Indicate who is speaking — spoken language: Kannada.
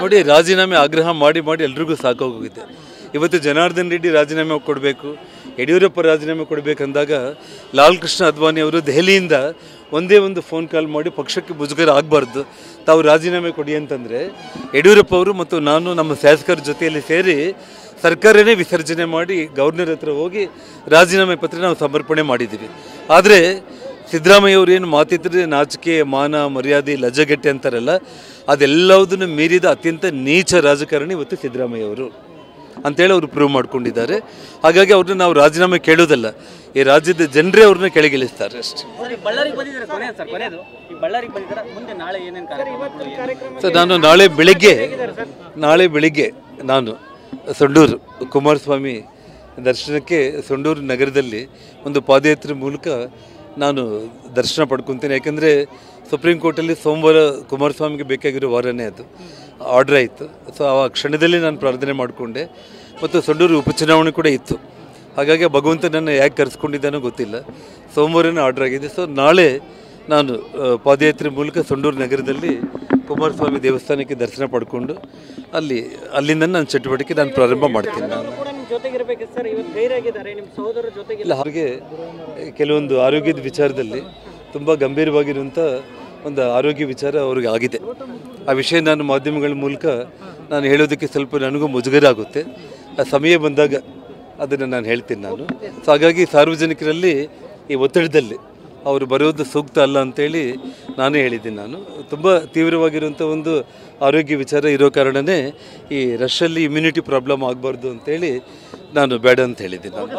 Speaker 1: ನೋಡಿ, ರಾಜೀನಾಮೆ ಆಗ್ರಹ ಮಾಡಿ ಮಾಡಿ ಎಲ್ರಿಗೂ ಸಾಕಾಗೋಗಿದೆ. ಇವತ್ತು ಜನಾರ್ದನ್ ರೆಡ್ಡಿ ರಾಜೀನಾಮೆ ಕೊಡಬೇಕು, ಯಡಿಯೂರಪ್ಪ ರಾಜೀನಾಮೆ ಕೊಡಬೇಕಂದಾಗ ಲಾಲ್ ಕೃಷ್ಣ ಅದ್ವಾನಿ ಅವರು ದೆಹಲಿಯಿಂದ ಒಂದೇ ಒಂದು ಫೋನ್ ಕಾಲ್ ಮಾಡಿ ಪಕ್ಷಕ್ಕೆ ಮುಜುಗರ ಆಗಬಾರ್ದು, ತಾವು ರಾಜೀನಾಮೆ ಕೊಡಿ ಅಂತಂದರೆ ಯಡಿಯೂರಪ್ಪ ಅವರು ಮತ್ತು ನಾನು ನಮ್ಮ ಶಾಸಕರ ಜೊತೆಯಲ್ಲಿ ಸೇರಿ ಸರ್ಕಾರನೇ ವಿಸರ್ಜನೆ ಮಾಡಿ ಗವರ್ನರ್ ಹತ್ರ ಹೋಗಿ ರಾಜೀನಾಮೆ ಪತ್ರ ನಾವು ಸಮರ್ಪಣೆ ಮಾಡಿದ್ದೀವಿ. ಆದರೆ ಸಿದ್ದರಾಮಯ್ಯ ಅವರು ಏನು ಮಾತಿದ್ರೆ ನಾಚಿಕೆ, ಮಾನ, ಮರ್ಯಾದೆ, ಲಜ್ಜೆಗೆಟ್ಟೆ ಅಂತಾರಲ್ಲ, ಅದೆಲ್ಲದನ್ನು ಮೀರಿದ ಅತ್ಯಂತ ನೀಚ ರಾಜಕಾರಣಿ ಇವತ್ತು ಸಿದ್ದರಾಮಯ್ಯ ಅವರು ಅಂತೇಳಿ ಅವರು ಪ್ರೂವ್ ಮಾಡ್ಕೊಂಡಿದ್ದಾರೆ. ಹಾಗಾಗಿ ಅವ್ರನ್ನ ನಾವು ರಾಜೀನಾಮೆ ಕೇಳೋದಲ್ಲ, ಈ ರಾಜ್ಯದ ಜನರೇ ಅವ್ರನ್ನ ಕೆಳಗಿಳಿಸ್ತಾರೆ ಅಷ್ಟೇ. ಸರ್, ನಾನು ನಾಳೆ ಬೆಳಿಗ್ಗೆ ನಾನು ಸೊಂಡೂರು ಕುಮಾರಸ್ವಾಮಿ ದರ್ಶನಕ್ಕೆ ಸೊಂಡೂರು ನಗರದಲ್ಲಿ ಒಂದು ಪಾದಯಾತ್ರೆ ಮೂಲಕ ನಾನು ದರ್ಶನ ಪಡ್ಕೊತೀನಿ. ಯಾಕೆಂದರೆ ಸುಪ್ರೀಂ ಕೋರ್ಟಲ್ಲಿ ಸೋಮವಾರ ಕುಮಾರಸ್ವಾಮಿಗೆ ಬೇಕಾಗಿರೋ ವಾರನೇ ಅದು ಆರ್ಡರ್ ಆಯಿತು. ಸೊ ಆ ಕ್ಷಣದಲ್ಲಿ ನಾನು ಪ್ರಾರ್ಥನೆ ಮಾಡಿಕೊಂಡೆ ಮತ್ತು ಸೊಂಡೂರು ಉಪಚುನಾವಣೆ ಕೂಡ ಇತ್ತು. ಹಾಗಾಗಿ ಭಗವಂತ ನನ್ನ ಯಾಕೆ ಕರೆಸ್ಕೊಂಡಿದ್ದಾನೋ ಗೊತ್ತಿಲ್ಲ, ಸೋಮವಾರನೇ ಆರ್ಡರ್ ಆಗಿದೆ. ಸೊ ನಾಳೆ ನಾನು ಪಾದಯಾತ್ರೆ ಮೂಲಕ ಸೊಂಡೂರು ನಗರದಲ್ಲಿ ಕುಮಾರಸ್ವಾಮಿ ದೇವಸ್ಥಾನಕ್ಕೆ ದರ್ಶನ ಪಡ್ಕೊಂಡು ಅಲ್ಲಿಂದ ನನ್ನ ಚಟುವಟಿಕೆ ನಾನು ಪ್ರಾರಂಭ ಮಾಡ್ತೀನಿ. ಇಲ್ಲ, ಹಾಗೆ ಕೆಲವೊಂದು ಆರೋಗ್ಯದ ವಿಚಾರದಲ್ಲಿ ತುಂಬ ಗಂಭೀರವಾಗಿರುವಂಥ ಒಂದು ಆರೋಗ್ಯ ವಿಚಾರ ಅವ್ರಿಗೆ ಆಗಿದೆ. ಆ ವಿಷಯ ನಾನು ಮಾಧ್ಯಮಗಳ ಮೂಲಕ ನಾನು ಹೇಳೋದಕ್ಕೆ ಸ್ವಲ್ಪ ನನಗೂ ಮುಜುಗರ ಆಗುತ್ತೆ. ಆ ಸಮಯ ಬಂದಾಗ ಅದನ್ನು ನಾನು ಹೇಳ್ತೀನಿ ನಾನು. ಸೊ ಹಾಗಾಗಿ ಸಾರ್ವಜನಿಕರಲ್ಲಿ ಈ ಒತ್ತಡದಲ್ಲಿ ಅವರು ಬರೋದು ಸೂಕ್ತ ಅಲ್ಲ ಅಂತೇಳಿ ನಾನೇ ಹೇಳಿದ್ದೀನಿ. ನಾನು ತುಂಬ ತೀವ್ರವಾಗಿರುವಂಥ ಒಂದು ಆರೋಗ್ಯ ವಿಚಾರ ಇರೋ ಕಾರಣವೇ ಈ ರಶಲ್ಲಿ ಇಮ್ಯುನಿಟಿ ಪ್ರಾಬ್ಲಮ್ ಆಗಬಾರ್ದು ಅಂತೇಳಿ ನಾನು ಬೇಡ ಅಂತ ಹೇಳಿದ್ದೀನಿ ನಾನು.